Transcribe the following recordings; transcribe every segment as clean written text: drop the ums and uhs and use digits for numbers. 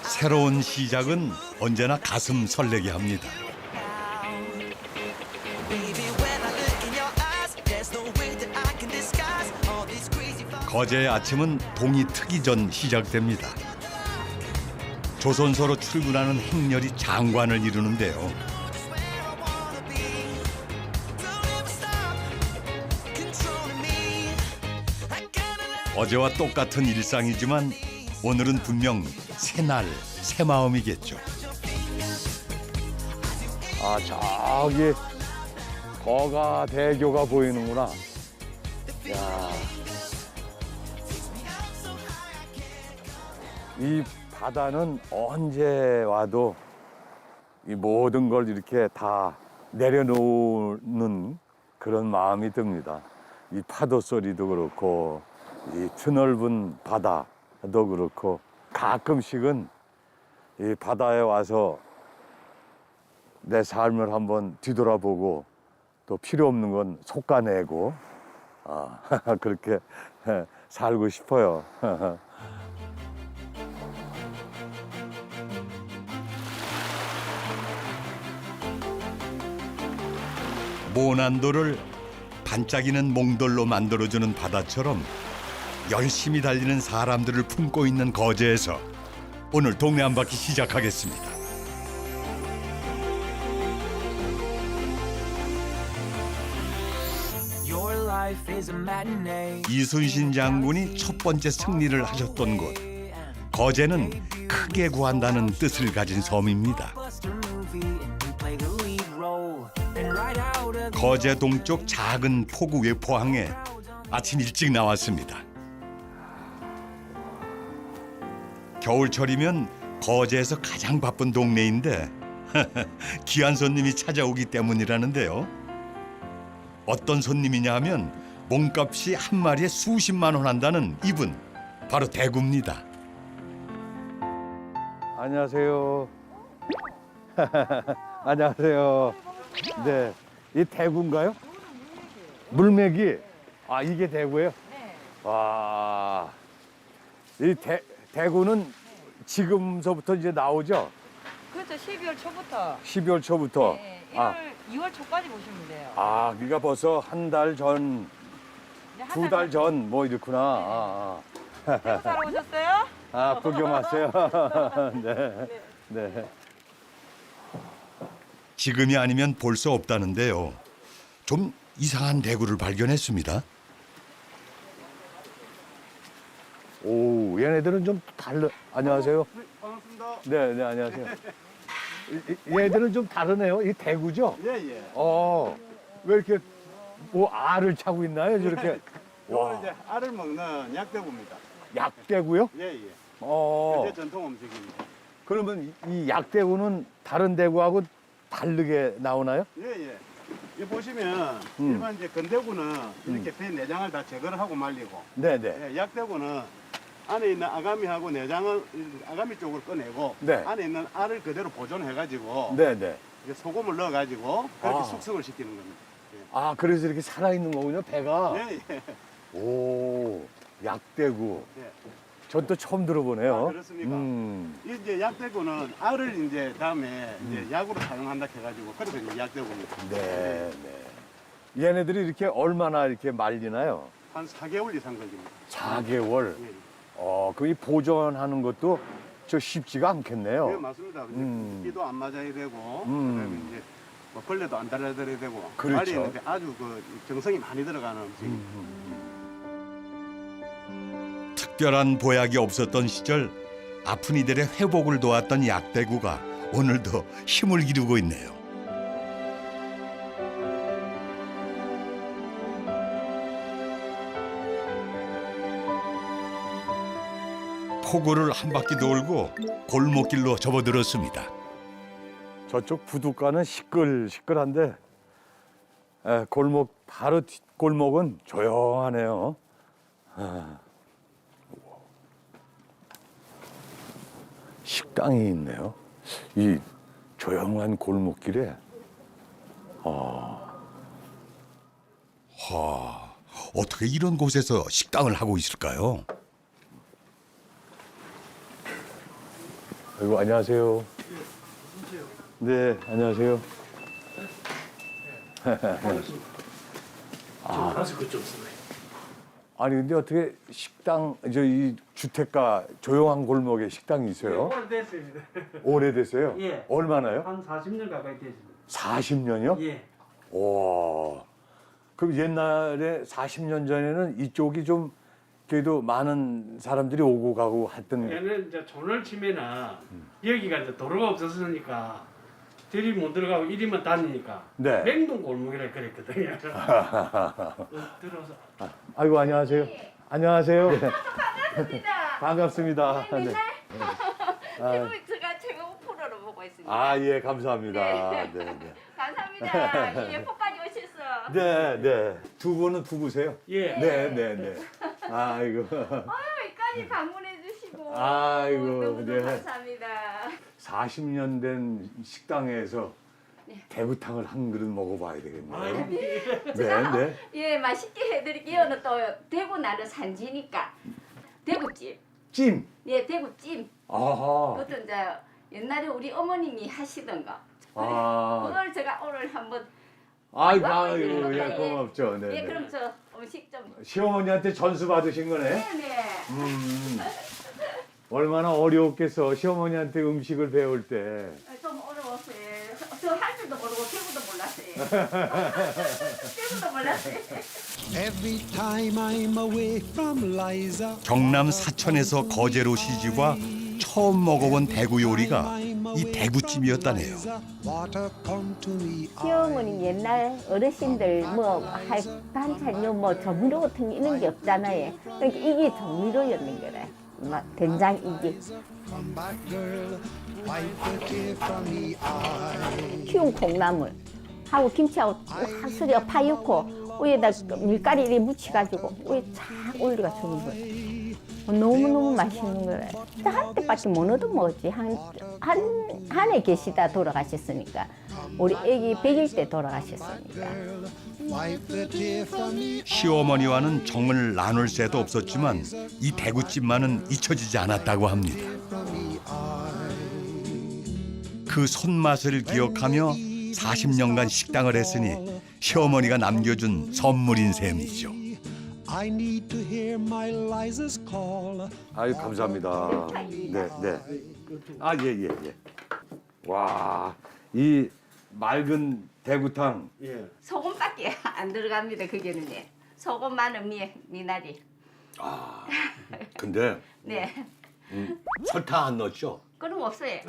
새로운 시작은 언제나 가슴 설레게 합니다. 거제의 아침은 동이 트기 전 시작됩니다. 조선소로 출근하는 행렬이 장관을 이루는데요. 어제와 똑같은 일상이지만 오늘은 분명 새날, 새 마음이겠죠. 아, 저기 거가대교가 보이는구나. 야, 이 바다는 언제 와도 이 모든 걸 이렇게 다 내려놓는 그런 마음이 듭니다. 이 파도 소리도 그렇고 이 드넓은 바다도 그렇고 가끔씩은 이 바다에 와서 내 삶을 한번 뒤돌아보고 또 필요 없는 건 솎아내고 그렇게 살고 싶어요. 모난도를 반짝이는 몽돌로 만들어주는 바다처럼 열심히 달리는 사람들을 품고 있는 거제에서 오늘 동네 한 바퀴 시작하겠습니다. 이순신 장군이 첫 번째 승리를 하셨던 곳 거제는 크게 구한다는 뜻을 가진 섬입니다. 거제 동쪽 작은 포구 외포항에 아침 일찍 나왔습니다. 겨울철이면 거제에서 가장 바쁜 동네인데 귀한 손님이 찾아오기 때문이라는데요. 어떤 손님이냐 하면 몸값이 한 마리에 수십만 원 한다는 이분, 바로 대구입니다. 안녕하세요. 안녕하세요. 네, 이 대구인가요? 물메기. 아, 이게 대구예요? 네. 와, 이 대구는 지금서부터 이제 나오죠? 그렇죠. 12월 초부터. 12월 초부터. 네, 2월 초까지 보시면 돼요. 그러니까 벌써 한 달 전, 네, 두 달 전 뭐 이렇구나. 대구 사러 오셨어요? 구경 왔어요. 네. 네. 지금이 아니면 볼 수 없다는데요. 좀 이상한 대구를 발견했습니다. 오, 얘네들은 좀 달라. 안녕하세요. 반갑습니다. 네, 네, 안녕하세요. 얘들은 좀 다르네요. 이 대구죠? 예, 예. 왜 이렇게 뭐 알을 차고 있나요? 저렇게. 요거 이제 알을 먹는 약대구입니다. 약대구요? 예, 예. 어. 이제 전통 음식입니다. 그러면 이 약대구는 다른 대구하고 다르게 나오나요? 예, 예. 이 보시면 일반 이제 건대구는 이렇게 배 내장을 다 제거를 하고 말리고, 네, 네. 예, 약대구는 안에 있는 아가미하고 내장을 아가미 쪽을 꺼내고 네. 안에 있는 알을 그대로 보존해가지고 네, 네. 이제 소금을 넣어가지고 그렇게 아. 숙성을 시키는 겁니다. 그래서 이렇게 살아있는 거군요, 배가. 예, 예. 오, 약대구. 예. 전 또 처음 들어보네요. 그렇습니까? 이 이제 약대구는 알을 이제 다음에 이제 약으로 사용한다 해가지고 그래서 이제 약대구입니다. 네, 네. 얘네들이 이렇게 얼마나 이렇게 말리나요? 한 4개월 이상 걸립니다. 4개월. 예, 예. 그 이 보존하는 것도 저 쉽지가 않겠네요. 네, 맞습니다. 기도 안 맞아야 되고, 음. 그다음에 이제 뭐 벌레도 안 달아드려야 되고, 그렇죠. 말리는데 아주 그 정성이 많이 들어가는 음식입니다. 특별한 보약이 없었던 시절 아픈 이들의 회복을 도왔던 약대구가 오늘도 힘을 기르고 있네요. 포구를 한 바퀴 돌고 골목길로 접어들었습니다. 저쪽 부둣가는 시끌시끌한데 골목 바로 뒷골목은 조용하네요. 식당이 있네요. 이 조용한 골목길에 하하, 어떻게 이런 곳에서 식당을 하고 있을까요? 아이고, 안녕하세요. 네, 안녕하세요. 마스크 좀 쓰고. 아니 근데 어떻게 식당 이 주택가 조용한 골목에 식당이 있어요? 오래됐습니다. 오래됐어요? 예. 얼마나요? 한 40년 가까이 됐습니다. 40년이요? 예. 와. 그럼 옛날에 40년 전에는 이쪽이 좀 그래도 많은 사람들이 오고 가고 했던. 얘는 이제 존을 치면은 여기가 이제 도로가 없었으니까 들이 못 들어가고 이리만 다니니까 네. 맹동 골목이라 그랬거든요. 들어서 아이고 안녕하세요. 안녕하세요. 네. 반갑습니다. 반갑습니다. 맨날 네. 제가 최고 프로로 보고 있습니다. 아, 예, 감사합니다. 네. 네, 네. 감사합니다. 예포까지 오셔서. 네, 네. 두 분은 부부세요? 예. 네, 네, 네. 아이고. 여기까지 방문해 주시고. 아이고, 너무 네. 감사합니다. 40년 된 식당에서 대구탕을 한 그릇 먹어봐야 되겠네요. 네, 네. 예, 맛있게 해드릴게요. 또 대구 나는 산지니까 대구찜. 찜. 예, 대구찜. 아하. 그것도 이제 옛날에 우리 어머님이 하시던 거. 아. 그걸 제가 오늘 한번. 아이고, 맛보여드리는 예, 거예요. 고맙죠. 네, 예, 네. 그럼 저 음식 좀. 시어머니한테 전수 받으신 거네? 네네. 얼마나 어려웠겠어. 시어머니한테 음식을 배울 때. 좀 어려웠어요. 저 할 줄도 모르고 태구도 몰랐어요. 태구도 몰랐어요. Every time I'm away from Liza. 경남 사천에서 거제로 시집와 처음 먹어본 대구 요리가 이 대구찜이었다네요. Water come to me. 시어머니 옛날 어르신들 뭐 할 반찬요 뭐 조미료 같은 게 이런 게 없잖아요. 그러니까 이게 조미료였는 거래. 막 된장 이게 Come back, girl. Wipe the tear from me eye. 키운 콩나물 하고 김치하고 확 썰어 파 넣고 위에다 밀가루 이렇게 묻혀가지고 위에 착 올려가 주는 거예요. 너무너무 맛있는 거래. 한 때밖에 못 얻어먹었지. 한해 계시다 돌아가셨으니까. 우리 애기 100일 때 돌아가셨으니까. Wipe the tear from me. 시어머니와는 정을 나눌 새도 없었지만 이 대구찜만은 잊혀지지 않았다고 합니다. 그 손맛을 기억하며 40년간 식당을 했으니 시어머니가 남겨준 선물인 셈이죠. I need to hear my Liza's call. 아유, 감사합니다. 네, 네. 아, 예, 예, 예. 와, 이 맑은 대구탕. 예. 소금밖에 안 들어갑니다. 그게는 예. 소금, 마늘, 미나리. 아, 근데 네. 설탕 안 넣었죠? 그럼 없어요.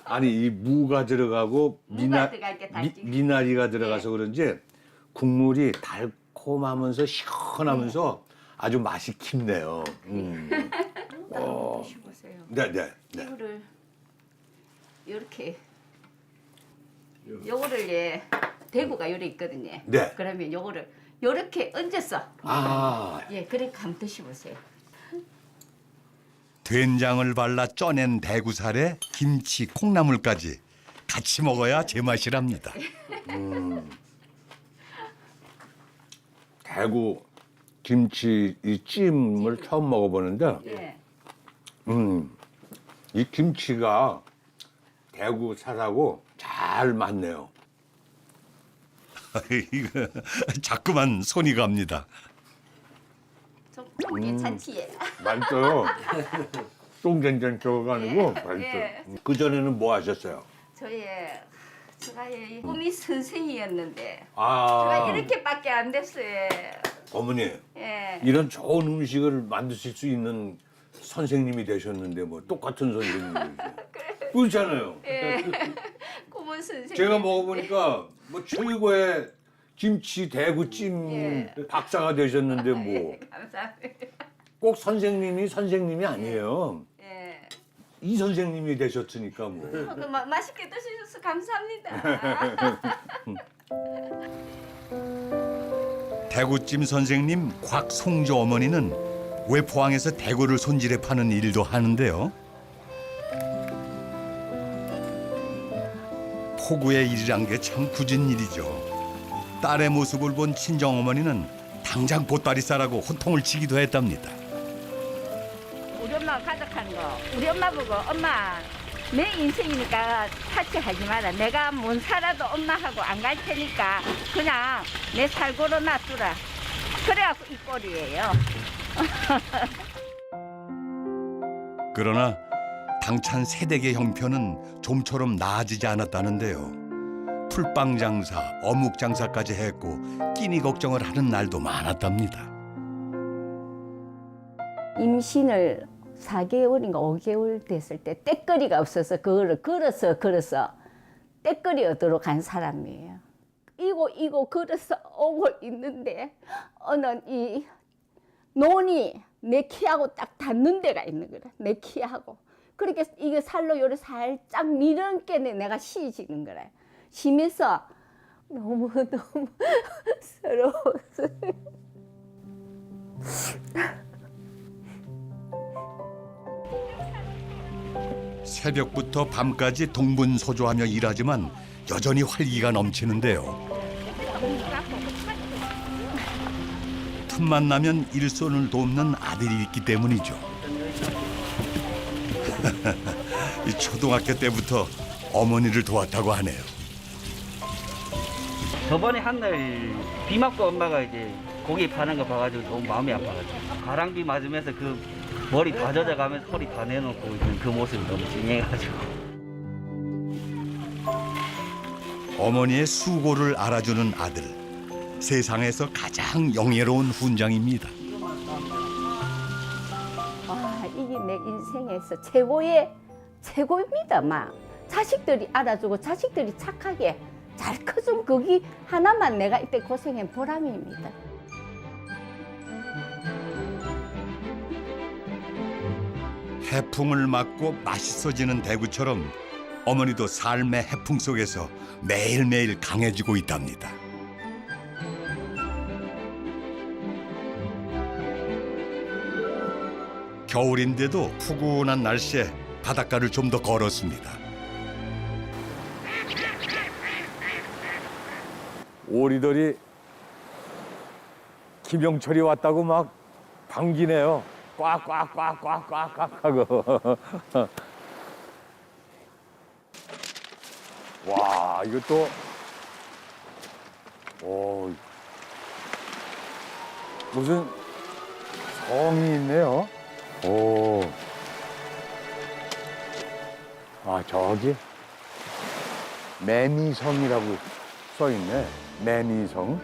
아니, 이 무가 들어가고 무가 들어가니까 달지. 미나리가 들어가서 그런지 국물이 달콤하면서 시원하면서 아주 맛이 깊네요. 드셔보세요. 네, 네, 네. 이거를 이렇게 요거를 예 대구가 요래 있거든요. 네. 그러면 요거를 요렇게 얹어서 아, 예 그래 한번 드셔보세요. 된장을 발라 쪄낸 대구살에 김치, 콩나물까지 같이 먹어야 제맛이랍니다. 대구 김치 이 찜을 처음 먹어보는데, 예. 이 김치가 대구 살하고 잘 맞네요. 이거 자꾸만 손이 갑니다. 좀 괜찮지? 예. 맛있어요. 똥된장 저거가 아니고 맛있어요. 예. 그 전에는 뭐 하셨어요? 제가 예, 꿈이 선생이었는데 제가 아, 이렇게밖에 안 됐어요. 어머니 예. 이런 좋은 음식을 만드실 수 있는 선생님이 되셨는데 뭐 똑같은 선생님이죠. 그렇잖아요. 예. 꿈은 선생. 제가 먹어보니까 뭐 최고의 김치 대구찜 예. 박사가 되셨는데 뭐 감사합니다. 꼭 선생님이 아니에요. 예. 이 선생님이 되셨으니까 뭐. 맛있게 드셔서 감사합니다. 대구찜 선생님 곽송조 어머니는 외포항에서 대구를 손질해 파는 일도 하는데요. 포구의 일이란 게 참 굳은 일이죠. 딸의 모습을 본 친정어머니는 당장 보따리 싸라고 혼통을 치기도 했답니다. 우리 엄마가 가족하는 거 우리 엄마 보고 엄마 내 인생이니까 타치하지 마라. 내가 못 살아도 엄마하고 안 갈 테니까 그냥 내 살고로 놔두라. 그래갖고 이 꼴이에요. 그러나 당찬 새댁의 형편은 좀처럼 나아지지 않았다는데요. 풀빵 장사, 어묵 장사까지 했고 끼니 걱정을 하는 날도 많았답니다. 임신을 4개월인가 5개월 됐을 때 떼거리가 없어서 그거를 걸어서 떼거리 얻으러 간 사람이에요. 이고 걸어서 오고 있는데 어느 이 논이 내 키하고 딱 닿는 데가 있는 거라. 내 키하고. 그렇게 이게 살로 요래 살짝 미련께 내가 시지는 거라. 심해서 너무 서러웠어요. 새벽부터 밤까지 동분서주하며 일하지만 여전히 활기가 넘치는데요. 틈만 나면 일손을 돕는 아들이 있기 때문이죠. 이 초등학교 때부터 어머니를 도왔다고 하네요. 저번에 한 날 비 맞고 엄마가 이제 고기 파는 거 봐가지고 너무 마음이 아파가지고 가랑비 맞으면서 그 머리 다 젖어가면서 소리 다 내놓고 있는 그 모습이 너무 찡해가지고. 어머니의 수고를 알아주는 아들. 세상에서 가장 영예로운 훈장입니다. 와, 이게 내 인생에서 최고입니다, 막. 자식들이 알아주고 자식들이 착하게 잘 커준 거기 하나만 내가 이때 고생한 보람입니다. 해풍을 맞고 맛있어지는 대구처럼 어머니도 삶의 해풍 속에서 매일매일 강해지고 있답니다. 겨울인데도 푸근한 날씨에 바닷가를 좀 더 걸었습니다. 오리들이 김영철이 왔다고 막 반기네요. 꽉꽉꽉꽉꽉꽉 하고. 와, 이것도 무슨 성이 있네요. 오. 아, 저기 매미성이라고 써 있네. 매미성.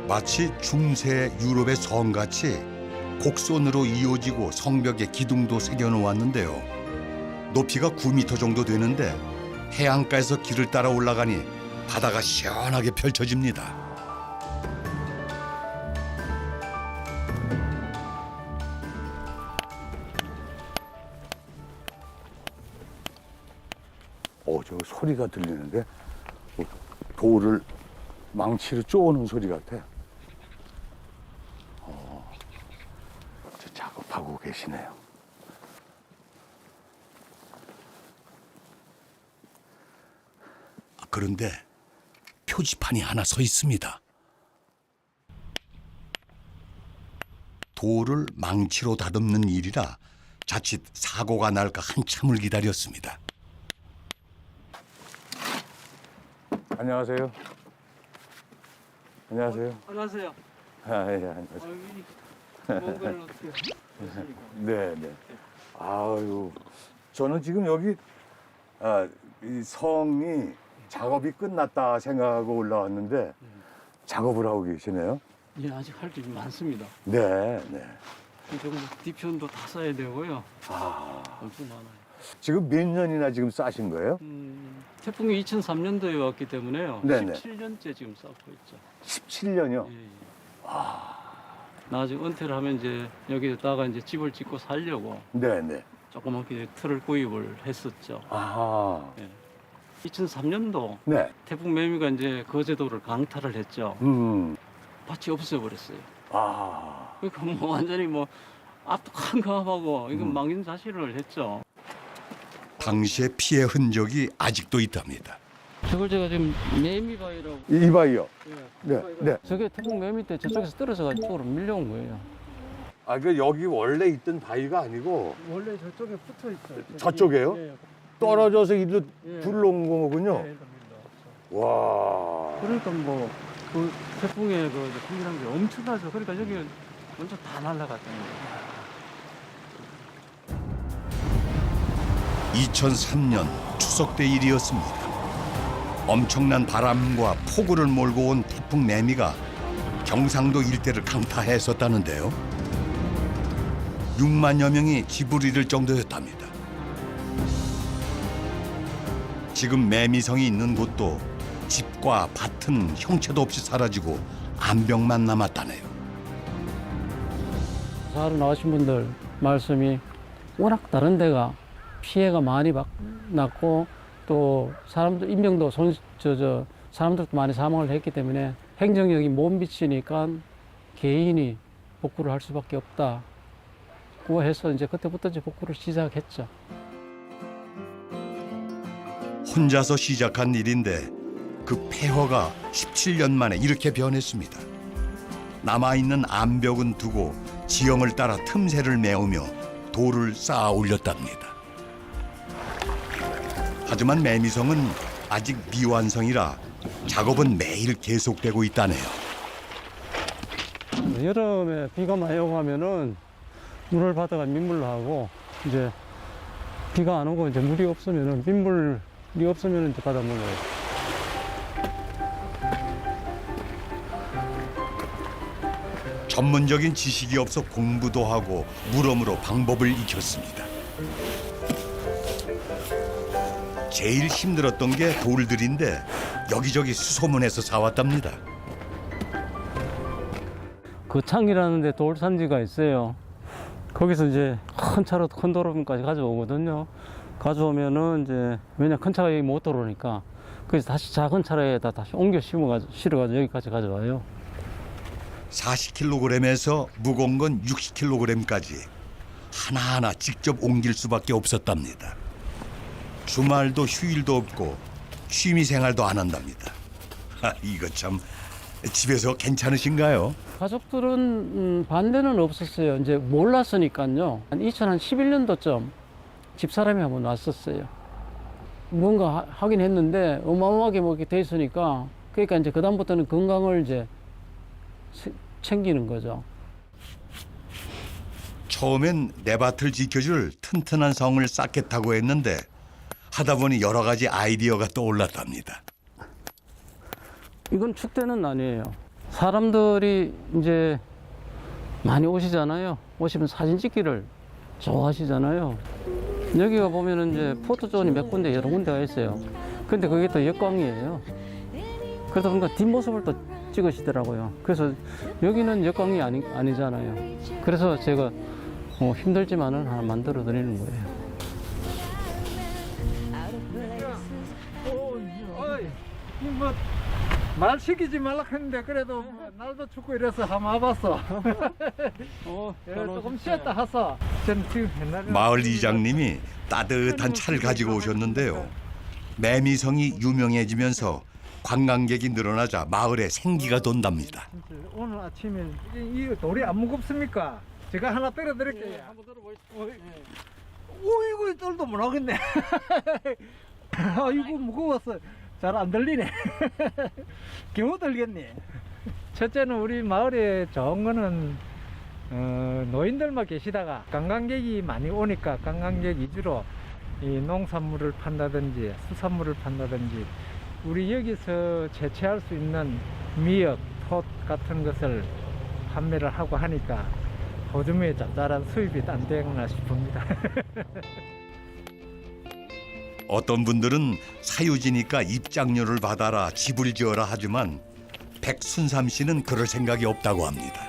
마치 중세 유럽의 성같이 곡선으로 이어지고 성벽에 기둥도 새겨놓았는데요. 높이가 9m 정도 되는데 해안가에서 길을 따라 올라가니 바다가 시원하게 펼쳐집니다. 저 소리가 들리는데 돌을 망치로 쪼는 소리 같아. 저 작업하고 계시네요. 그런데 표지판이 하나 서 있습니다. 돌을 망치로 다듬는 일이라 자칫 사고가 날까 한참을 기다렸습니다. 안녕하세요. 안녕하세요. 안녕하세요. 아, 예, 안녕하세요. 먼 걸 어떻게 하십니까? 네, 네. 아유, 저는 지금 여기 이 성이 작업이 끝났다 생각하고 올라왔는데 작업을 하고 계시네요. 예, 아직 할 일이 많습니다. 네, 네. 지금 뒤편도 다 써야 되고요. 아, 엄청 많아요. 지금 몇 년이나 지금 싸신 거예요? 태풍이 2003년도에 왔기 때문에요. 네네. 17년째 지금 쌓고 있죠. 17년이요? 예, 예. 나중에 은퇴를 하면 이제 여기다가 이제 집을 짓고 살려고 네, 네. 조그맣게 틀을 구입을 했었죠. 아하. 2003년도 네. 태풍 매미가 이제 거제도를 강탈을 했죠. 밭이 없어버렸어요. 아. 그러니까 뭐 완전히 뭐 압도한감하고 이건 망신사실을 했죠. 당시의 피해 흔적이 아직도 있답니다. 저걸 제가 지금 매미바위라고. 이 바위요. 예. 네, 네. 저게 태풍 매미 때 저쪽에서 떨어져가 이쪽으로 밀려온 거예요. 아, 그 여기 원래 있던 바위가 아니고 원래 저쪽에 붙어 있어요. 저쪽에요? 예. 떨어져서 일로 예. 불러온 거군요. 예, 와. 그러니까 뭐 그 태풍의 그 풍이란 게 엄청나죠. 그러니까 여기 완전 다 날아갔다는 거예요. 2003년 추석 때 일이었습니다. 엄청난 바람과 폭우를 몰고 온 태풍 매미가 경상도 일대를 강타했었다는데요. 6만여 명이 집을 잃을 정도였답니다. 지금 매미성이 있는 곳도 집과 밭은 형체도 없이 사라지고 암벽만 남았다네요. 사로 나오신 분들 말씀이 워낙 다른 데가 피해가 많이 났고 또 사람들 인명도 사람들도 많이 사망을 했기 때문에 행정력이 못 미치니까 개인이 복구를 할 수밖에 없다고 해서 이제 그때부터 이제 복구를 시작했죠. 혼자서 시작한 일인데 그 폐허가 17년 만에 이렇게 변했습니다. 남아있는 암벽은 두고 지형을 따라 틈새를 메우며 돌을 쌓아 올렸답니다. 하지만 매미성은 아직 미완성이라 작업은 매일 계속되고 있다네요. 여름에 비가 많이 오고 하면은 물을 받아가 민물로 하고 이제 비가 안 오고 이제 물이 없으면은 민물이 없으면 이제 바닷물로 해요. 전문적인 지식이 없어 공부도 하고 물어물어 방법을 익혔습니다. 제일 힘들었던 게 돌들인데 여기저기 수소문해서 사왔답니다. 거창이라는 데 돌산지가 있어요. 거기서 이제 큰 차로 큰 도로까지 가져오거든요. 가져오면은 이제 왜냐 큰 차가 여기 못 들어오니까 그래서 다시 작은 차로에다 다시 옮겨 실어가지고 여기까지 가져와요. 40kg에서 무거운 건 60kg까지 하나하나 직접 옮길 수밖에 없었답니다. 주말도 휴일도 없고 취미생활도 안 한답니다. 이거 참 집에서 괜찮으신가요? 가족들은 반대는 없었어요. 이제 몰랐으니까요. 한 2011년도쯤 집사람이 한번 왔었어요. 뭔가 하긴 했는데 어마어마하게 뭐 이렇게 돼 있으니까 그러니까 이제 그다음부터는 건강을 이제 챙기는 거죠. 처음엔 내 밭을 지켜줄 튼튼한 성을 쌓겠다고 했는데 하다 보니 여러 가지 아이디어가 떠올랐답니다. 이건 축대는 아니에요. 사람들이 이제 많이 오시잖아요. 오시면 사진 찍기를 좋아하시잖아요. 여기가 보면은 이제 포토존이 몇 군데 여러 군데가 있어요. 근데 그게 또 역광이에요. 그러다 보니까 뒷모습을 또 찍으시더라고요. 그래서 여기는 역광이 아니잖아요. 그래서 제가 힘들지만은 하나 만들어 드리는 거예요. 말 시키지 말라 했는데 그래도 날도 춥고 이래서 한번 와봤어. 조금 쉬었다 하서. 전 지금 옛날에 마을 이장님이 따뜻한 차를 가지고 오셨는데요. 매미성이 유명해지면서 관광객이 늘어나자 마을에 생기가 돈답니다. 오늘 아침에 이 돌이 안 무겁습니까? 제가 하나 때려 드릴게요. 한번 들어보시죠. 어이구 떨도 못 하겠네. 아이고 무거웠어. 잘 안 들리네. 겨우 들겠네. 첫째는 우리 마을에 좋은 거는 노인들만 계시다가 관광객이 많이 오니까 관광객 위주로 이 농산물을 판다든지 수산물을 판다든지 우리 여기서 채취할 수 있는 미역, 톳 같은 것을 판매를 하고 하니까 호주머니에 짭짤한 수입이 안 되나 싶습니다. 어떤 분들은 사유지니까 입장료를 받아라 집을 지어라 하지만 백순삼 씨는 그럴 생각이 없다고 합니다.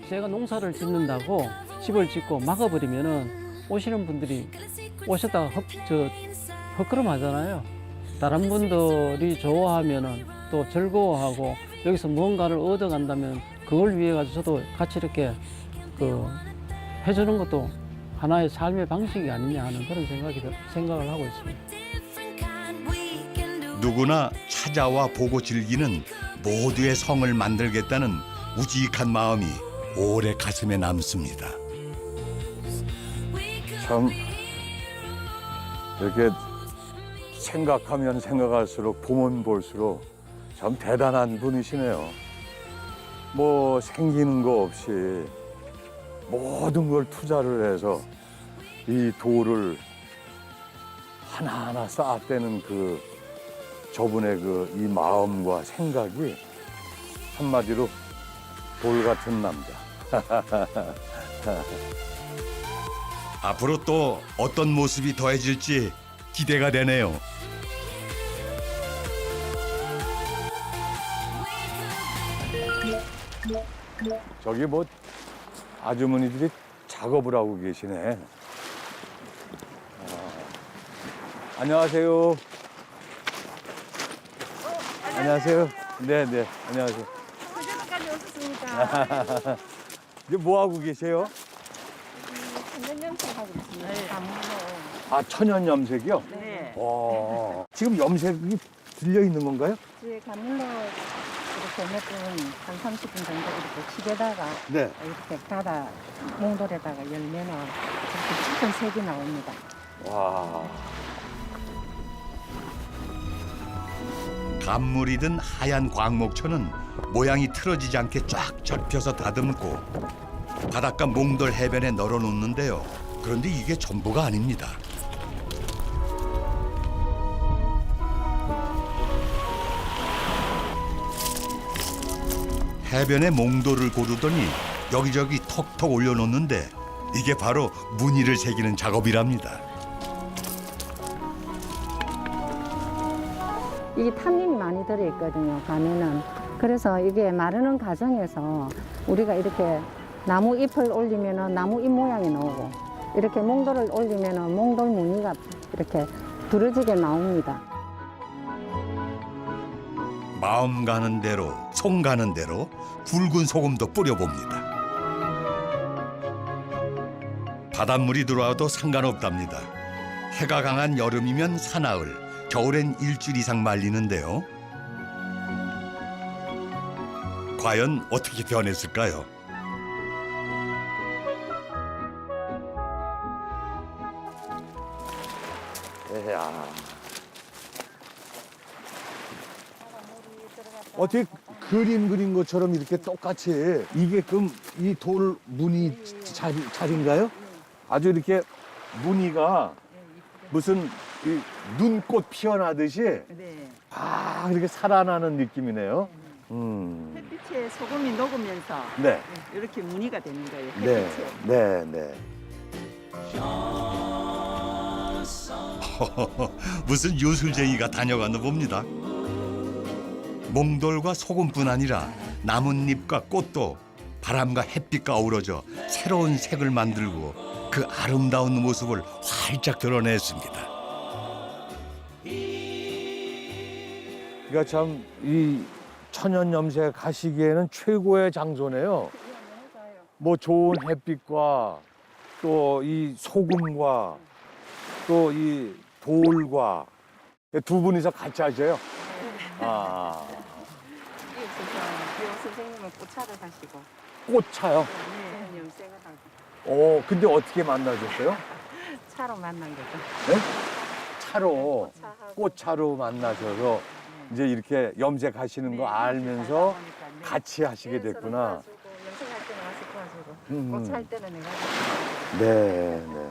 제가 농사를 짓는다고 집을 짓고 막아버리면은 오시는 분들이 오셨다가 헛걸음하잖아요. 다른 분들이 좋아하면은 또 즐거워하고 여기서 뭔가를 얻어간다면 그걸 위해 가지고 저도 같이 이렇게 해주는 것도 하나의 삶의 방식이 아니냐 하는 그런 생각을 하고 있습니다. 누구나 찾아와 보고 즐기는 모두의 성을 만들겠다는 우직한 마음이 오래 가슴에 남습니다. 참 이렇게 생각하면 생각할수록 보면 볼수록 참 대단한 분이시네요. 뭐 생기는 거 없이 모든 걸 투자를 해서 이 돌을 하나하나 쌓아대는 그 저분의 그 이 마음과 생각이 한마디로 돌 같은 남자. 앞으로 또 어떤 모습이 더해질지 기대가 되네요. 저기 뭐 아주머니들이 작업을 하고 계시네. 안녕하세요. 안녕하세요. 네, 안녕하세요. 그전까지 오셨습니까? 이제 뭐 하고 계세요? 천연 염색하고 있습니다. 아, 천연 염색이요? 네. 와, 지금 염색이 들려 있는 건가요? 이제 가물로 이렇게 몇 분, 한 30분 정도 이렇게 집에다가 네. 이렇게 닫아 몽돌에다가 열면은 이렇게 짙은 색이 나옵니다. 와, 감물이 든 하얀 광목초는 모양이 틀어지지 않게 쫙 접혀서 다듬고 바닷가 몽돌 해변에 널어놓는데요. 그런데 이게 전부가 아닙니다. 해변에 몽돌을 고르더니 여기저기 턱턱 올려놓는데 이게 바로 무늬를 새기는 작업이랍니다. 이게 탐림이 많이 들어있거든요, 가면은. 그래서 이게 마르는 과정에서 우리가 이렇게 나무 잎을 올리면은 나무 잎 모양이 나오고 이렇게 몽돌을 올리면은 몽돌 무늬가 이렇게 두러지게 나옵니다. 마음 가는 대로, 손 가는 대로 굵은 소금도 뿌려봅니다. 바닷물이 들어와도 상관없답니다. 해가 강한 여름이면 사나흘, 겨울엔 일주일 이상 말리는데요. 과연 어떻게 변했을까요? 야. 어떻게 그림 그린 것처럼 이렇게 똑같이 이게 그럼 이 돌 무늬 자리인가요? 아주 이렇게 무늬가 무슨 이 눈꽃 피어나듯이 아 이렇게 살아나는 느낌이네요. 햇빛에 소금이 녹으면서 네. 이렇게 무늬가 되는 거예요. 네. 네. 네. 무슨 요술쟁이가 다녀가나 봅니다. 몽돌과 소금뿐 아니라 나뭇잎과 꽃도 바람과 햇빛과 어우러져 새로운 색을 만들고 그 아름다운 모습을 활짝 드러냈습니다. 그러니까 참 이 천연 염색 하시기에는 최고의 장소네요. 뭐 좋은 햇빛과 또 이 소금과 또 이 돌과 두 분이서 같이 하셔요. 아. 이 선생님은 꽃차를 하시고 꽃차요? 네, 염색을 하고 오, 근데 어떻게 만나셨어요? 차로 만난 거죠. 네? 차로, 꽃차로 만나셔서 이제 이렇게 염색하시는 거 알면서 같이 하시게 됐구나. 염색할 때는 와서 도와주고 꽃차할 때는 내가 네, 네.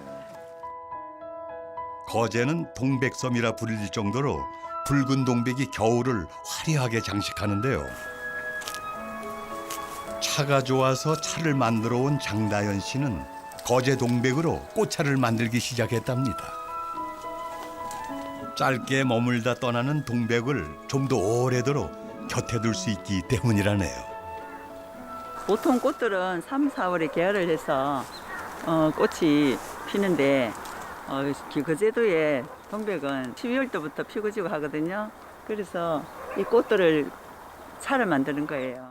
거제는 동백섬이라 불릴 정도로 붉은 동백이 겨울을 화려하게 장식하는데요. 차가 좋아서 차를 만들어 온 장다연 씨는 거제 동백으로 꽃차를 만들기 시작했답니다. 짧게 머물다 떠나는 동백을 좀 더 오래도록 곁에 둘 수 있기 때문이라네요. 보통 꽃들은 3, 4월에 개화를 해서 꽃이 피는데 거제도의 동백은 12월 때부터 피고 지고 하거든요. 그래서 이 꽃들을 차를 만드는 거예요.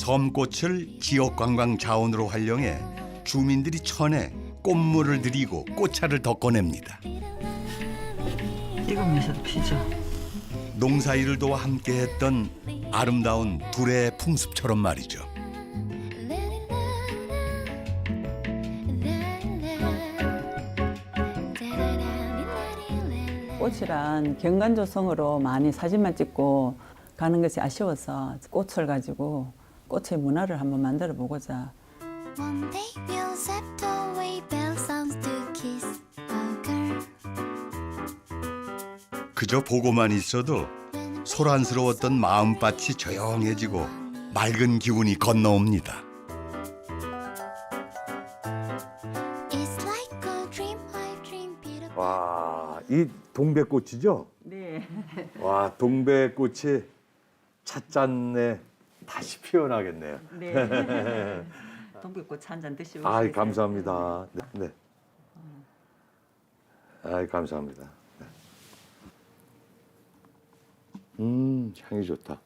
섬꽃을 지역 관광 자원으로 활용해 주민들이 천에 꽃물을 들이고 꽃차를 덮어냅니다. 익으면서도 피죠. 농사일을 도와 함께했던 아름다운 둘의 풍습처럼 말이죠. 꽃이란 경관조성으로 많이 사진만 찍고 가는 것이 아쉬워서 꽃을 가지고 꽃의 문화를 한번 만들어 보고자. One day we'll set away bell sounds to kiss a girl. 그저 보고만 있어도 소란스러웠던 마음밭이 조용해지고 맑은 기운이 건너옵니다. It's like a dream I dream beautiful. 와, 이 동백꽃이죠? 네. 와, 동백꽃이 찻잔에 다시 피어나겠네요. 네. 동백꽃 한 잔 드시고. 아, 감사합니다. 네. 네. 아, 감사합니다. 네. 향이 좋다.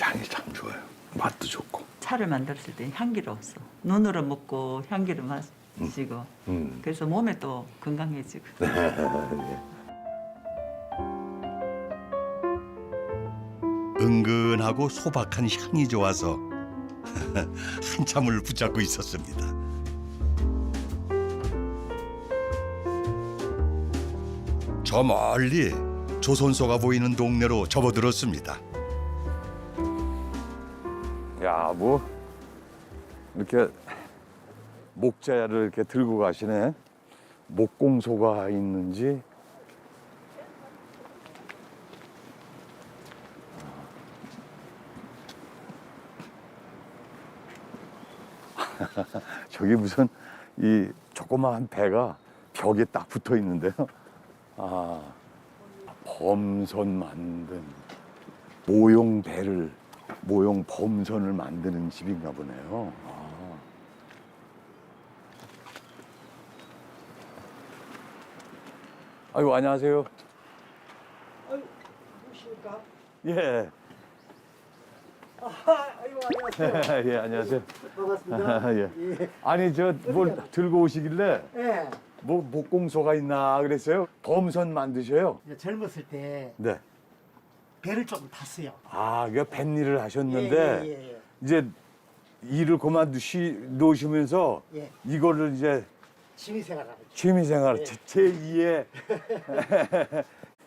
향이 참 좋아요. 맛도 좋고. 차를 만들었을 때 향기로웠어. 눈으로 먹고 향기를 마시고. 그래서 몸에 또 건강해지고. 은근하고 소박한 향이 좋아서 한참을 붙잡고 있었습니다. 저 멀리 조선소가 보이는 동네로 접어들었습니다. 야, 뭐 이렇게 목자를 이렇게 들고 가시네. 목공소가 있는지. 저기 무슨 이 조그마한 배가 벽에 딱 붙어 있는데요. 아, 범선 만든 모용 배를, 모용 범선을 만드는 집인가 보네요. 아. 아이고, 안녕하세요. 아유, 누구십니까? 예. 아이고, 안녕하세요. 예, 안녕하세요. 반갑습니다. 예. 아니, 저 뭘 들고 오시길래 예. 뭐 목공소가 있나 그랬어요? 범선 만드셔요? 이제 젊었을 때 네. 배를 조금 탔어요. 아, 그 뱃일을 하셨는데 예. 이제 일을 놓으시면서 예. 이거를 이제 취미생활 하죠. 취미생활 예. 제2의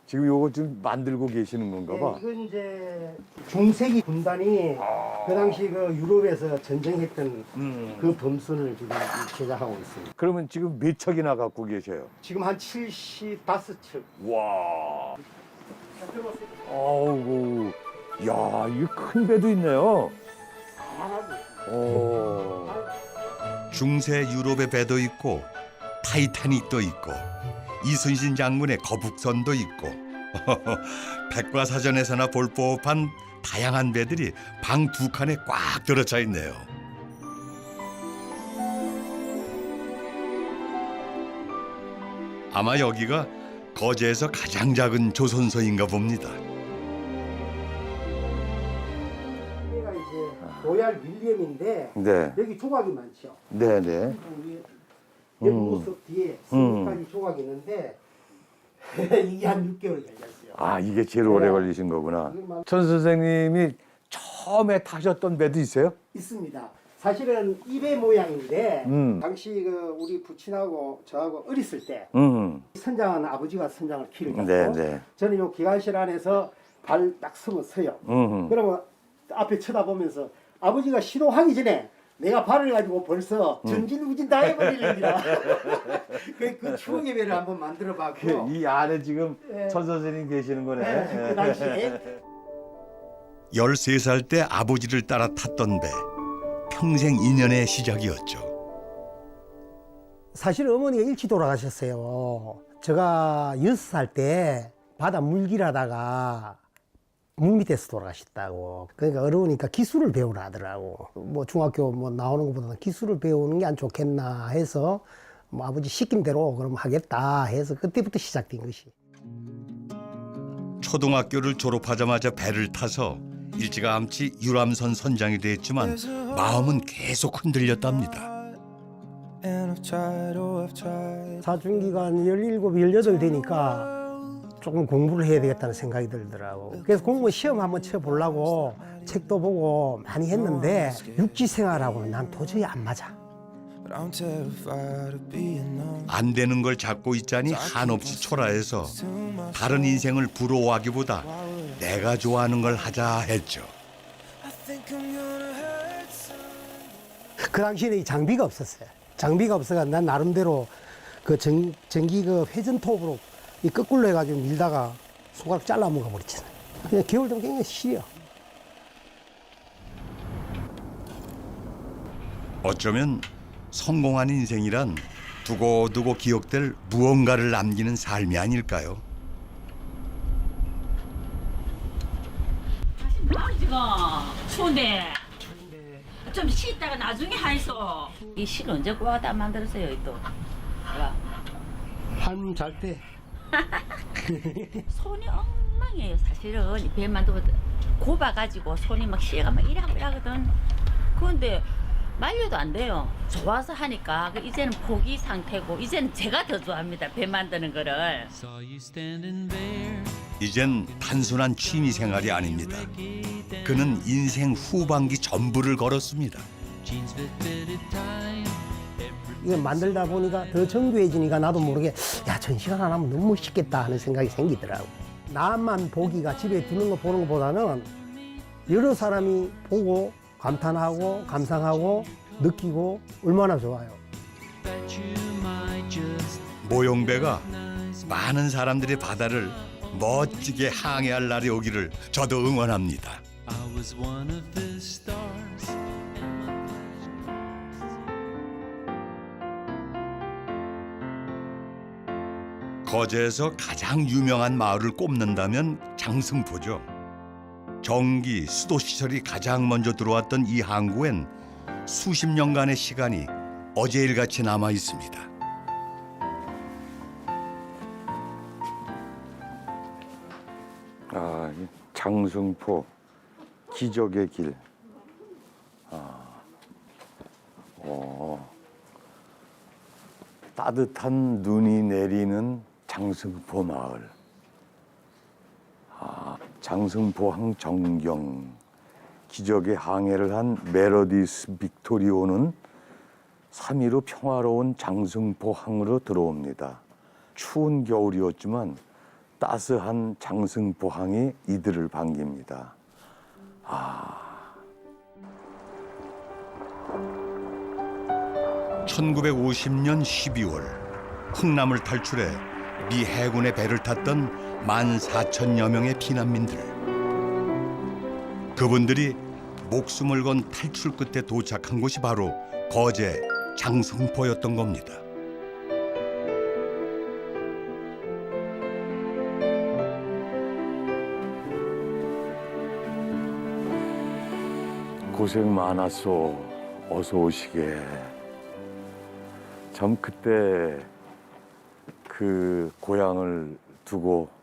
지금 요거 좀 만들고 계시는 건가 봐. 이건 이제 중세기 군단이 그 당시 그 유럽에서 전쟁했던 그 범선을 지금 제작하고 있습니다. 그러면 지금 몇 척이나 갖고 계셔요? 지금 한 75척. 와. 아우고. 야, 이 큰 배도 있네요. 오. 중세 유럽의 배도 있고 타이타닉도 있고 이순신 장군의 거북선도 있고 백과사전에서나 볼 법한 다양한 배들이 방 두 칸에 꽉 들어차 있네요. 아마 여기가 거제에서 가장 작은 조선소인가 봅니다. 여기가 이제 로얄 윌리엄인데 네. 여기 조각이 많죠. 네네. 옆 모습 뒤에 스까지 조각이 있는데 이게 한 6개월 걸렸어요. 아, 이게 제일 오래 걸리신 거구나. 천 선생님이 처음에 타셨던 배도 있어요? 있습니다. 사실은 이 배 모양인데 당시 그 우리 부친하고 저하고 어렸을 때 선장은 아버지가 선장을 키우고 네. 저는 요 기관실 안에서 발 딱 서요. 그러면 앞에 쳐다보면서 아버지가 시도하기 전에 내가 발을 가지고 벌써 전진우진 다 해버리려니라. 그 추억의 배를 한번 만들어봤고. 이 안에 지금 천 선생님 계시는 거네. 그 당시에 13살 때 아버지를 따라 탔던 배. 평생 인연의 시작이었죠. 사실 어머니가 일찍 돌아가셨어요. 제가 6살 때 바다 물길하다가 물 밑에서 돌아가셨다고. 그러니까 어려우니까 기술을 배우라 하더라고. 뭐 중학교 뭐 나오는 것보다는 기술을 배우는 게 안 좋겠나 해서 뭐 아버지 시킨 대로 그럼 하겠다 해서 그때부터 시작된 것이. 초등학교를 졸업하자마자 배를 타서 일찌감치 유람선 선장이 됐지만 마음은 계속 흔들렸답니다. 사춘기가 17, 18 되니까 조금 공부를 해야 되겠다는 생각이 들더라고. 그래서 공무원 시험 한번 쳐보려고 책도 보고 많이 했는데 육지 생활하고는 난 도저히 안 맞아. 안 되는 걸 잡고 있자니 한없이 초라해서 다른 인생을 부러워하기보다 내가 좋아하는 걸 하자 했죠. 그 당시에는 장비가 없었어요. 장비가 없어가 난 나름대로 그 전기 그 회전톱으로 이 거꾸로 해가지고 밀다가 손가락 잘라 먹어 버렸잖아요. 그냥 겨울 되면 굉장히 시려. 어쩌면 성공한 인생이란 두고두고 기억될 무언가를 남기는 삶이 아닐까요? 지금 추운데 좀 쉬다가 나중에 하이소. 이 실 언제 구하다 만들었어요 또? 할멈 잘 때. 손이 엉망이에요 사실은. 이 배만 도 곱아가지고 손이 막 시가 막 이러거든. 그런데 말려도 안 돼요. 좋아서 하니까 이제는 포기 상태고 이제는 제가 더 좋아합니다. 배 만드는 거를. 이젠 단순한 취미 생활이 아닙니다. 그는 인생 후반기 전부를 걸었습니다. 이거 만들다 보니까 더 정교해지니까 나도 모르게 야 전시관 하나 하면 너무 멋있겠다 하는 생각이 생기더라고. 나만 보기가 집에 두는 거 보는 것보다는 여러 사람이 보고 감탄하고 감상하고 느끼고 얼마나 좋아요. 모용배가 많은 사람들의 바다를 멋지게 항해할 날이 오기를 저도 응원합니다. 거제에서 가장 유명한 마을을 꼽는다면 장승포죠. 전기, 수도 시설이 가장 먼저 들어왔던 이 항구엔 수십 년간의 시간이 어제일같이 남아 있습니다. 아, 장승포 기적의 길. 따뜻한 눈이 내리는 장승포 마을. 장승포항 정경. 기적의 항해를 한 메로디스 빅토리오는 3일 후 평화로운 장승포항으로 들어옵니다. 추운 겨울이었지만 따스한 장승포항이 이들을 반깁니다. 1950년 12월 흥남을 탈출해 미 해군의 배를 탔던 14,000여 명의 피난민들. 그분들이 목숨을 건 탈출 끝에 도착한 곳이 바로 거제 장승포였던 겁니다. 고생 많았어. 어서 오시게. 참 그때 그 고향을 두고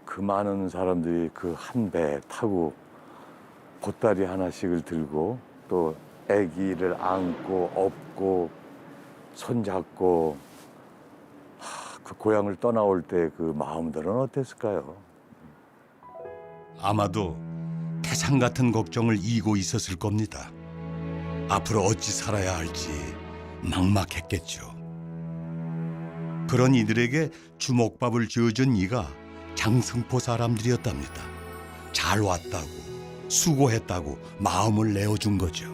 그 많은 사람들이 그 한 배 타고 보따리 하나씩을 들고 또 아기를 안고 업고 손잡고 그 고향을 떠나올 때 그 마음들은 어땠을까요? 아마도 태산 같은 걱정을 이고 있었을 겁니다. 앞으로 어찌 살아야 할지 막막했겠죠. 그런 이들에게 주먹밥을 지어준 이가 장승포 사람들이었답니다. 잘 왔다고, 수고했다고 마음을 내어준 거죠.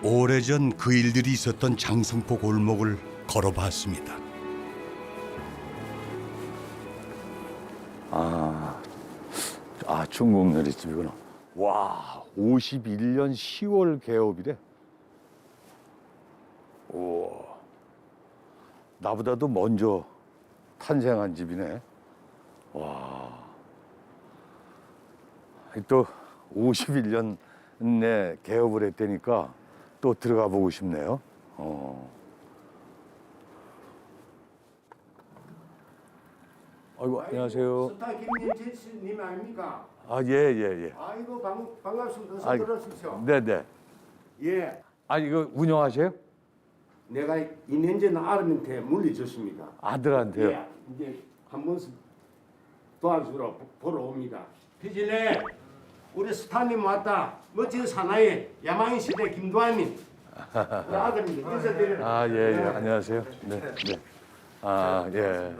오래전 그 일들이 있었던 장승포 골목을 걸어봤습니다. 중국 요리집이구나. 와, 51년 10월 개업이래. 우와, 나보다도 먼저 탄생한 집이네. 와, 또 51년 내 개업을 했다니까 또 들어가 보고 싶네요. 아이고, 안녕하세요. 스타 김윤진 씨님 아닙니까? 아, 예. 아이고 반갑습니다. 어서 아이고, 들어오십시오. 네네. 예, 아니, 이거 운영하세요? 내가 2년 전에 아들한테 물려줬습니다. 아들한테요? 예, 이제 한 번씩 도와주러 보러 옵니다. 피지네, 우리 스타님 왔다. 멋진 사나이 야망인 시대 김도환님. 우리 아들입니다. 인사드려요. 아, 예. 안녕하세요. 네. 아, 예.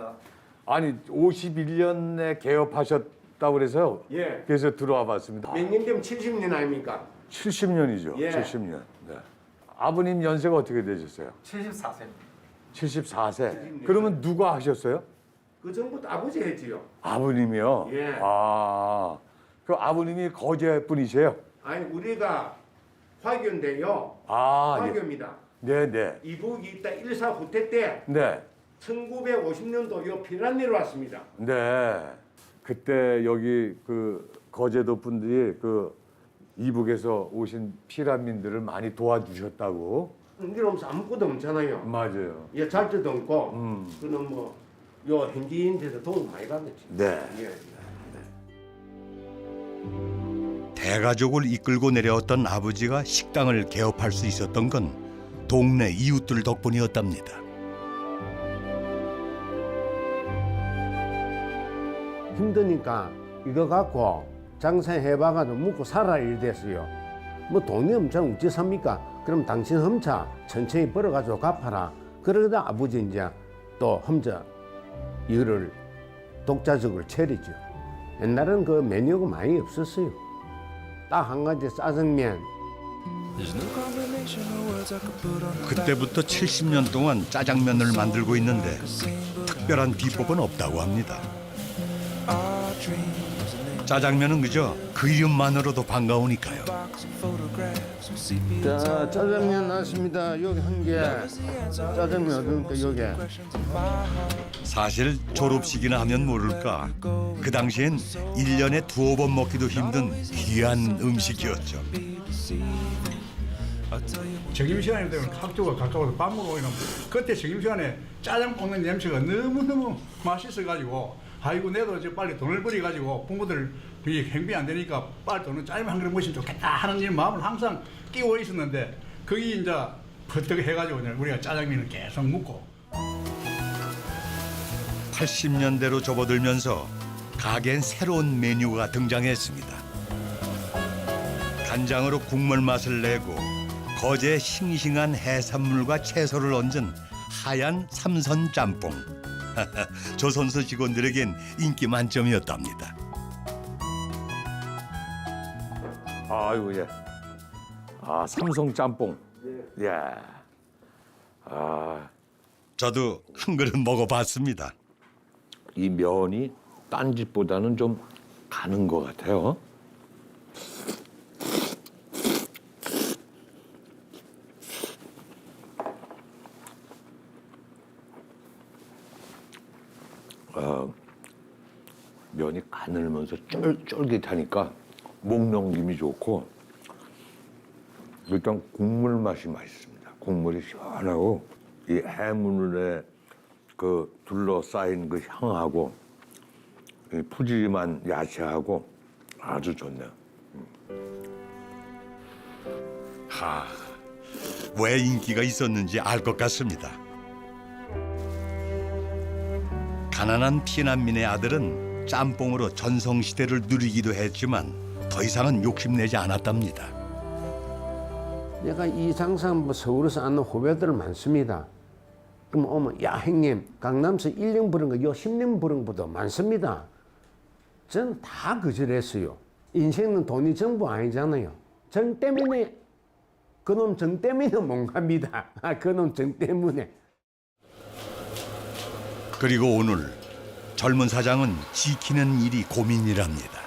아니, 51년에 개업하셨다고 그래서요. 예. 그래서 들어와 봤습니다. 몇 년 되면 70년 아닙니까? 70년이죠. 예. 70년. 네. 아버님 연세가 어떻게 되셨어요? 74세. 74세. 그러면 누가 하셨어요? 그 전부터 아버지 했지요. 아버님이요? 예. 아, 그 아버님이 거제 분이세요? 아니 우리가 화교인데요. 아, 화교입니다. 네네. 이북이 있다 1사 후퇴 때 네. 1950년도 요 피난 내려왔습니다. 네. 그때 여기 그 거제도 분들이 그 이북에서 오신 피난민들을 많이 도와주셨다고. 내려오면서 아무것도 없잖아요. 맞아요. 예, 잘때도 없고. 그는 뭐 요 현지인들도 도움 많이 받았지. 네. 예. 대가족을 이끌고 내려왔던 아버지가 식당을 개업할 수 있었던 건 동네 이웃들 덕분이었답니다. 힘드니까 이거 갖고 장사해봐가지고 먹고 살아야 일 됐어요. 뭐 돈이 엄청 어찌 삽니까? 그럼 당신 험차 천천히 벌어가지고 갚아라. 그러다 아버지 이제 또 험차 이거를 독자적으로 차리죠. 옛날에는 그 메뉴가 많이 없었어요. 딱 한 가지 짜장면. 그때부터 70년 동안 짜장면을 만들고 있는데 특별한 비법은 없다고 합니다. 짜장면은 그저 그 이름만으로도 반가우니까요. 자, 짜장면 나왔습니다. 여기 한 개. 짜장면 그러니까 여기. 사실 졸업식이나 하면 모를까 그 당시엔 1년에 두어 번 먹기도 힘든 귀한 음식이었죠. 점심시간이 되면 학교가 가까워서 밥 먹고 이러면 그때 점심시간에 짜장 볶는 냄새가 너무너무 맛있어가지고 아이고 내도 이제 빨리 돈을 벌여가지고 부모들 행비 안 되니까 빨리 돈을 짜장면 한 그릇 먹으면 좋겠다 하는 이 마음을 항상 끼워 있었는데 거기 이제 버뜩 해가지고 우리가 짜장면을 계속 먹고 80년대로 접어들면서 가게엔 새로운 메뉴가 등장했습니다. 간장으로 국물 맛을 내고 거제 싱싱한 해산물과 채소를 얹은 하얀 삼선 짬뽕. 조선소 직원들에겐 인기 만점이었답니다. 아이고, 예. 아, 삼성 짬뽕. 예. 아. 저도 한 그릇 먹어봤습니다. 이 면이 딴 집보다는 좀 가는 것 같아요. 면이 가늘면서 쫄깃하니까 목 넘김이 좋고 일단 국물 맛이 맛있습니다. 국물이 시원하고 이 해물에 그 둘러싸인 그 향하고 이 푸짐한 야채하고 아주 좋네요. 왜 인기가 있었는지 알 것 같습니다. 가난한 피난민의 아들은 짬뽕으로 전성시대를 누리기도 했지만 더 이상은 욕심내지 않았답니다. 내가 이 장사는 뭐 서울에서 아는 후배들 많습니다. 그럼 오면 야 형님 강남서 1년 버는 거 요 10년 버는 것보다 많습니다. 저는 다 거절했어요. 인생은 돈이 전부 아니잖아요. 정 때문에 그놈 정 때문에 못 갑니다. 그놈 정 때문에. 그리고 오늘 젊은 사장은 지키는 일이 고민이랍니다.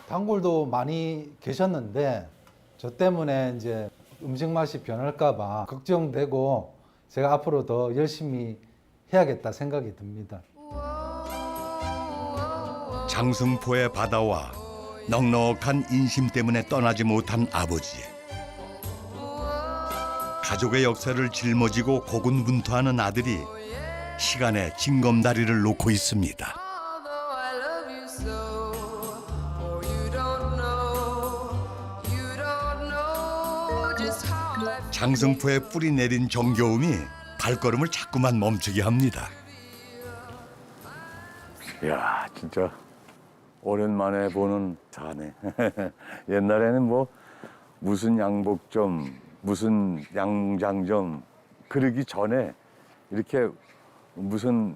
단골도 많이 계셨는데 저 때문에 이제 음식 맛이 변할까봐 걱정되고 제가 앞으로 더 열심히 해야겠다 생각이 듭니다. 장승포의 바다와 넉넉한 인심 때문에 떠나지 못한 아버지. 가족의 역사를 짊어지고 고군분투하는 아들이 시간의 징검다리를 놓고 있습니다. 장승포에 뿌리 내린 정겨움이 발걸음을 자꾸만 멈추게 합니다. 이야, 진짜 오랜만에 보는 사네. 옛날에는 뭐 무슨 양복점, 무슨 양장점 그러기 전에 이렇게 무슨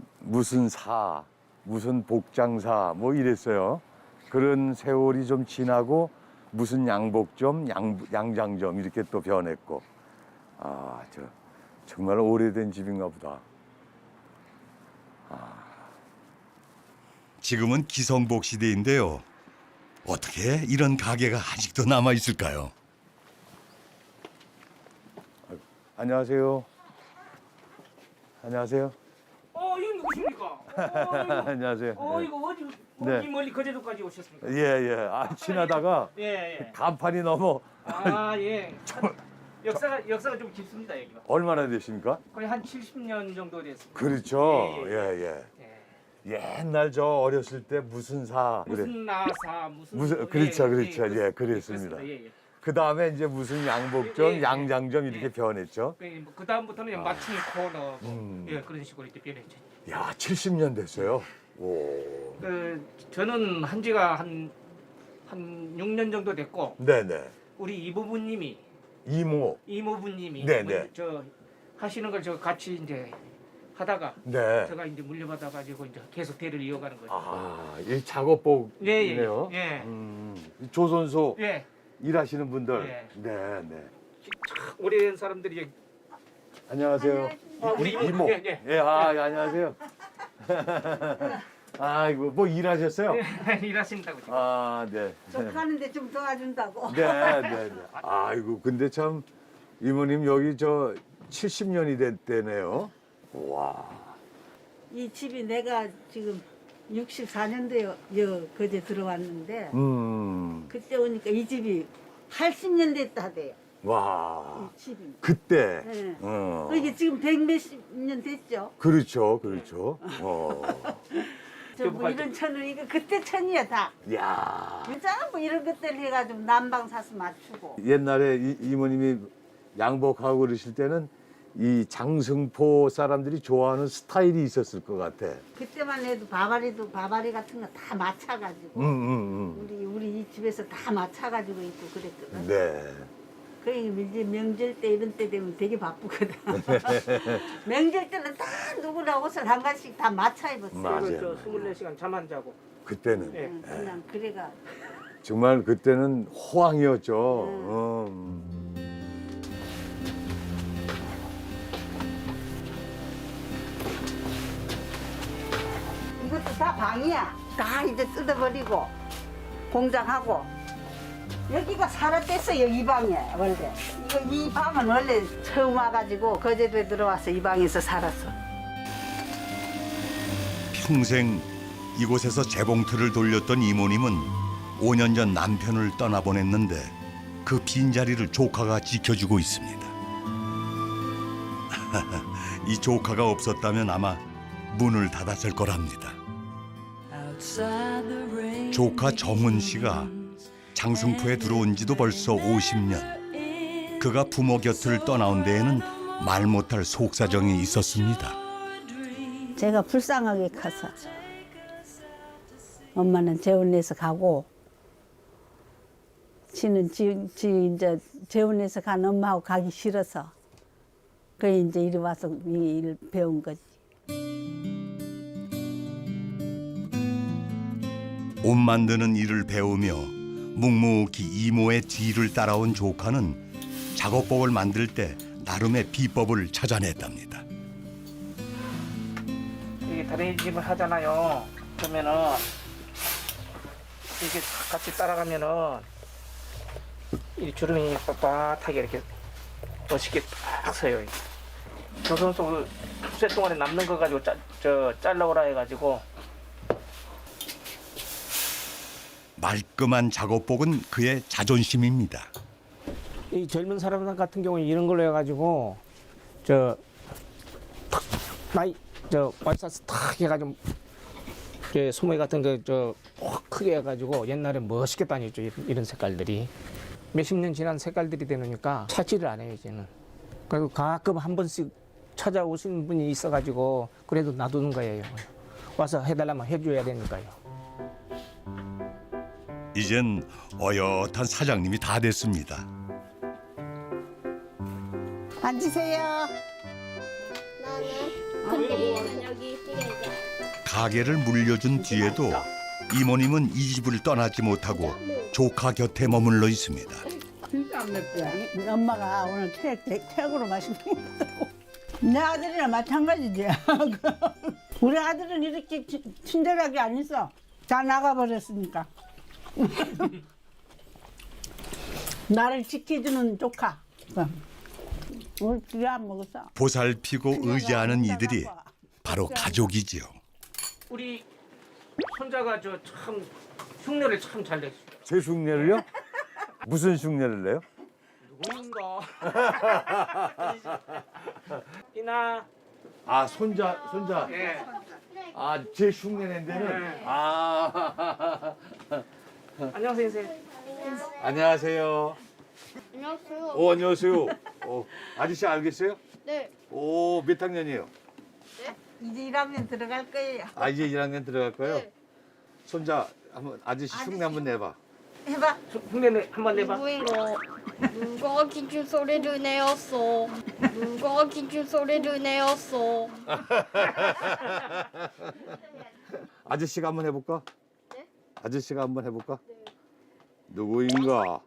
사, 무슨 복장사 뭐 이랬어요. 그런 세월이 좀 지나고 무슨 양복점, 양장점 이렇게 또 변했고. 아, 정말 오래된 집인가 보다. 지금은 기성복 시대인데요. 어떻게 이런 가게가 아직도 남아 있을까요? 안녕하세요. 안녕하세요. 이거 누구십니까? 안녕하세요. 이거 어디 네. 멀리 거제도까지 오셨습니까? 예. 지나다가 예. 간판이 넘어. 예. 역사가 좀 깊습니다, 여기가. 얼마나 되십니까? 거의 한 70년 정도 됐습니다. 그렇죠. 예. 옛날 저 어렸을 때 무슨 사 무슨 나사 무슨 그렇죠. 예, 그랬습니다. 예. 그 다음에 이제 무슨 양복점, 양장점 이렇게 변했죠. 그 다음부터는 마침 코너 그런 식으로 이렇게 변했죠. 야, 70년 됐어요. 오. 저는 한 지가 한 6년 정도 됐고. 네네. 우리 이모부님이. 이모부님이. 네네. 저 하시는 걸 저 같이 이제 하다가. 네. 제가 이제 물려받아 가지고 이제 계속 대를 이어가는 거죠. 이 작업복이네요. 예. 조선소. 예. 일하시는 분들. 예. 네. 오래된 사람들이. 안녕하세요. 우리 이모. 예, 안녕하세요. 아이고, 뭐 일하셨어요? 일하신다고. 네. 좀 하는데 좀 도와준다고. 네. 아이고, 근데 참 이모님 여기 저 70년이 됐대네요. 와. 이 집이 내가 지금 64년도에 거제 들어왔는데 그때 오니까 이 집이 80년 됐다 하대요. 와. 이 집이. 그때. 네. 이게 지금 100몇십 년 됐죠. 그렇죠. 뭐 이런 천은 이거 그때 천이야 다. 야. 진짜 뭐 이런 것들 해가지고 난방 사서 맞추고. 옛날에 이모님이 양복하고 그러실 때는 이 장승포 사람들이 좋아하는 스타일이 있었을 것 같아. 그때만 해도 바바리 같은 거 다 맞춰가지고 우리 이 집에서 다 맞춰가지고 입고 그랬거든. 네. 그래 이제 명절 때 이런 때 되면 되게 바쁘거든. 명절 때는 다 누구나 옷을 한 가지씩 다 맞춰 입었어요. 맞아요. 24시간 잠 안 자고. 그때는. 그냥 그래가. 정말 그때는 호황이었죠. 이것도 다 방이야. 다 이제 뜯어버리고 공장하고. 여기가 살았댔어요, 이 방에 원래. 이 방은 원래 처음 와가지고 거제도에 들어와서 이 방에서 살았어. 평생 이곳에서 재봉틀을 돌렸던 이모님은 5년 전 남편을 떠나보냈는데 그 빈자리를 조카가 지켜주고 있습니다. 이 조카가 없었다면 아마 문을 닫았을 거랍니다. 조카 정은 씨가 장승포에 들어온 지도 벌써 50년. 그가 부모 곁을 떠나온 데에는 말 못할 속사정이 있었습니다. 제가 불쌍하게 커서 엄마는 재혼해서 가고 지는 이제 재혼해서 간 엄마하고 가기 싫어서 그래 이제 이리 와서 이 일 배운 거지. 옷 만드는 일을 배우며 묵묵히 이모의 뒤를 따라온 조카는 작업복을 만들 때 나름의 비법을 찾아냈답니다. 이게 다리짐을 하잖아요. 그러면은 이게 같이 따라가면은 이 주름이 빳빳하게 이렇게 멋있게 딱 서요. 조선소 쇠 동안에 남는 거 가지고 잘라오라 해가지고. 말끔한 작업복은 그의 자존심입니다. 이 젊은 사람 같은 경우에 이런 걸로 해가지고 왈사스 탁 해가지고 소매 같은 거 확 크게 해가지고 옛날에 멋있게 다녔죠. 이런 색깔들이 몇십 년 지난 색깔들이 되니까 찾지를 안 해요 이제는. 그리고 가끔 한 번씩 찾아오시는 분이 있어가지고 그래도 놔두는 거예요. 와서 해달라면 해줘야 되니까요. 이젠 어엿한 사장님이 다 됐습니다. 앉으세요. 가게를 물려준 뒤에도 이모님은 이 집을 떠나지 못하고 조카 곁에 머물러 있습니다. 진짜 안 맵대. 엄마가 오늘 퇴학으로 맛있는 거 먹더라고. 내 아들이랑 마찬가지지. 우리 아들은 이렇게 친절하게 안 있어. 다 나가버렸으니까. 나를 지켜주는 조카. 오늘 집에 안 먹었어. 보살피고 의지하는 이들이 바로 가족이지요. 우리 손자가 참 흉내를 참 잘 냈어요. 제 흉내를요? 무슨 흉내를 내요? 누구인가? 이나. 아 손자. 예. 아 제 흉내 낸 데는. 네. 아. 안녕하세요 선생님. 안녕하세요. 안녕하세요. 안녕하세요. 아저씨 알겠어요? 네. 몇 학년이에요? 이제 1학년 들어갈 거예요. 아 이제 1학년 들어갈 거예요? 네. 손자 한번 아저씨 흉내 한번 내봐. 해봐. 흉내 한번 내봐. 누가 기준 소리를 내었어. 누가 기준 소리를 내었어. 아저씨가 한번 해볼까? 네? 아저씨가 한번 해볼까? 누구인가?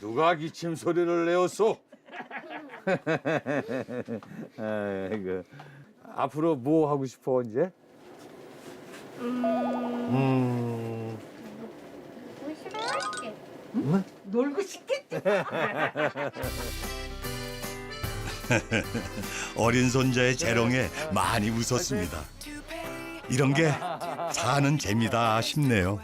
누가 기침 소리를 내었소? 아이고. 앞으로 뭐 하고 싶어 이제? 놀고 싶겠지. 어린 손자의 재롱에 많이 웃었습니다. 이런 게 사는 재미다 싶네요.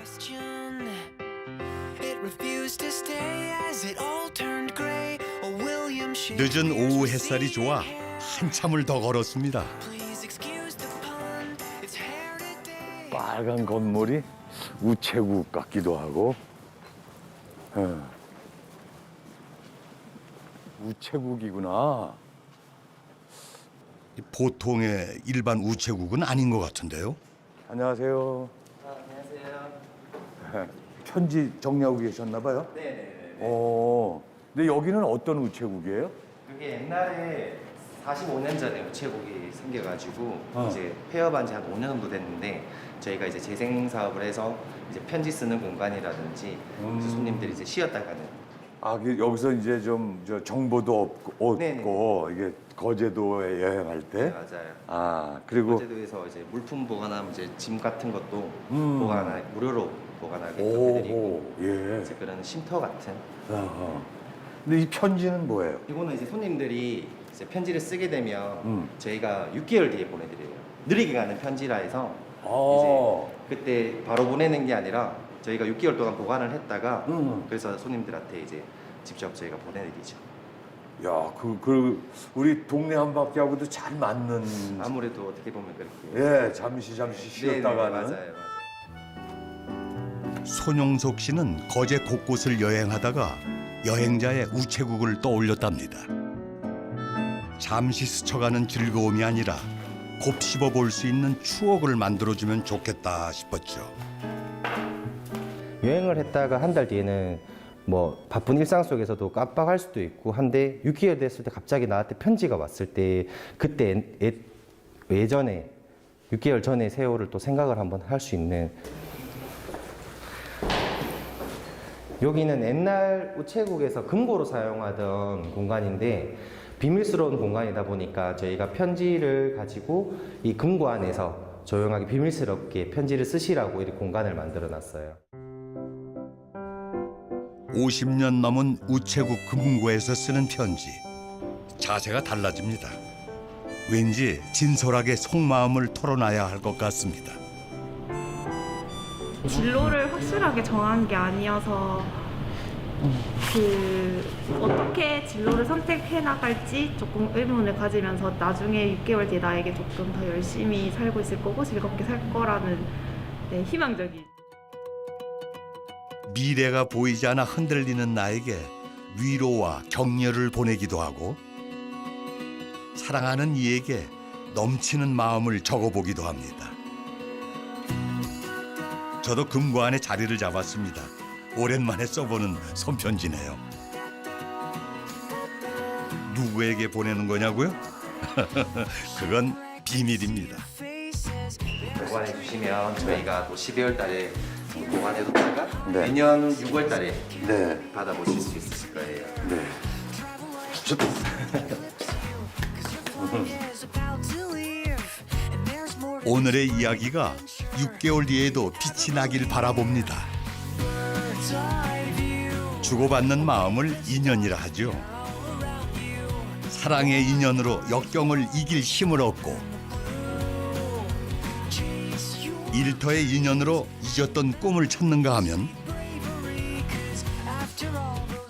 늦은 오후 햇살이 좋아 한참을 더 걸었습니다. 빨간 건물이 우체국 같기도 하고. 우체국이구나. 보통의 일반 우체국은 아닌 것 같은데요. 안녕하세요. 안녕하세요. 편지 정리하고 계셨나 봐요? 네네네. 근데 여기는 어떤 우체국이에요? 그게 옛날에 45년 전에 우체국이 생겨가지고 어. 이제 폐업한 지 한 5년 정도 됐는데 저희가 이제 재생 사업을 해서 이제 편지 쓰는 공간이라든지 이제 손님들이 이제 쉬었다 가는. 여기서 이제 좀 정보도 없고 네네. 이게 거제도에 여행할 때. 네, 맞아요. 그리고 거제도에서 이제 물품 보관하면 이제 짐 같은 것도 무료로 보관하게끔 해드리고 예. 이제 그런 쉼터 같은. 근데 이 편지는 뭐예요? 이거는 이제 손님들이 이제 편지를 쓰게 되면 저희가 6개월 뒤에 보내드려요. 느리게 가는 편지라 해서 이제 그때 바로 보내는 게 아니라 저희가 6개월 동안 보관을 했다가 그래서 손님들한테 이제 직접 저희가 보내드리죠. 야, 우리 동네 한 바퀴하고도 잘 맞는. 아무래도 어떻게 보면 그렇게. 예, 잠시 쉬었다가는. 네네, 맞아요. 손용석 씨는 거제 곳곳을 여행하다가 여행자의 우체국을 떠올렸답니다. 잠시 스쳐가는 즐거움이 아니라 곱씹어 볼 수 있는 추억을 만들어주면 좋겠다 싶었죠. 여행을 했다가 한 달 뒤에는 뭐 바쁜 일상 속에서도 깜빡할 수도 있고 한데 6개월 됐을 때 갑자기 나한테 편지가 왔을 때 그때 예전에 6개월 전의 세월을 또 생각을 한번 할 수 있는. 여기는 옛날 우체국에서 금고로 사용하던 공간인데 비밀스러운 공간이다 보니까 저희가 편지를 가지고 이 금고 안에서 조용하게 비밀스럽게 편지를 쓰시라고 이 공간을 만들어 놨어요. 50년 넘은 우체국 금고에서 쓰는 편지. 자세가 달라집니다. 왠지 진솔하게 속마음을 털어놔야 할 것 같습니다. 진로를 확실하게 정한 게 아니어서 어떻게 진로를 선택해 나갈지 조금 의문을 가지면서 나중에 6개월 뒤에 나에게 조금 더 열심히 살고 있을 거고 즐겁게 살 거라는 희망적인. 미래가 보이지 않아 흔들리는 나에게 위로와 격려를 보내기도 하고 사랑하는 이에게 넘치는 마음을 적어보기도 합니다. 저도 금고안에 자리를 잡았습니다. 오랜만에 써보는 손편지네요. 누구에게 보내는 거냐고요? 그건 비밀입니다. 보관해 주시면 저희가 또 12월 달에 보관해뒀다가 내년 6월 달에 받아보실 수 있으실 거예요. 네. 오늘의 이야기가 6개월 뒤에도 빛이 나길 바라봅니다. 주고받는 마음을 인연이라 하죠. 사랑의 인연으로 역경을 이길 힘을 얻고 일터의 인연으로 잊었던 꿈을 찾는가 하면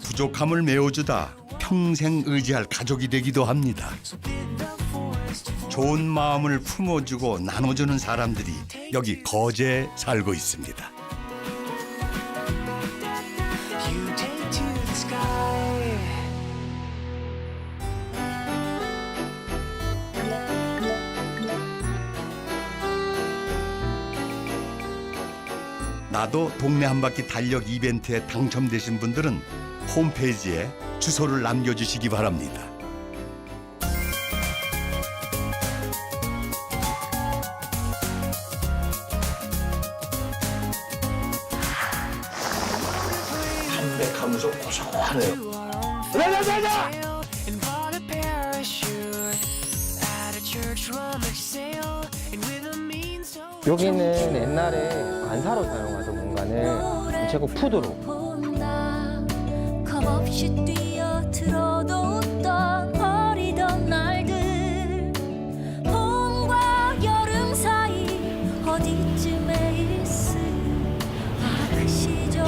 부족함을 메워주다 평생 의지할 가족이 되기도 합니다. 좋은 마음을 품어주고 나눠주는 사람들이 여기 거제에 살고 있습니다. 나도 동네 한 바퀴 달력 이벤트에 당첨되신 분들은 홈페이지에 주소를 남겨주시기 바랍니다. 담백하면서 고소하네요. 여기는 옛날에 관사로 사용하던 공간을 우체국 푸드로. 겁없이 뛰어들어도 어리던 날들 봄과 여름 사이 어디쯤에 있음 그 시절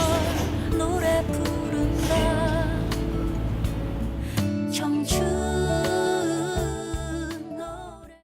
노래 부른다 청춘 노래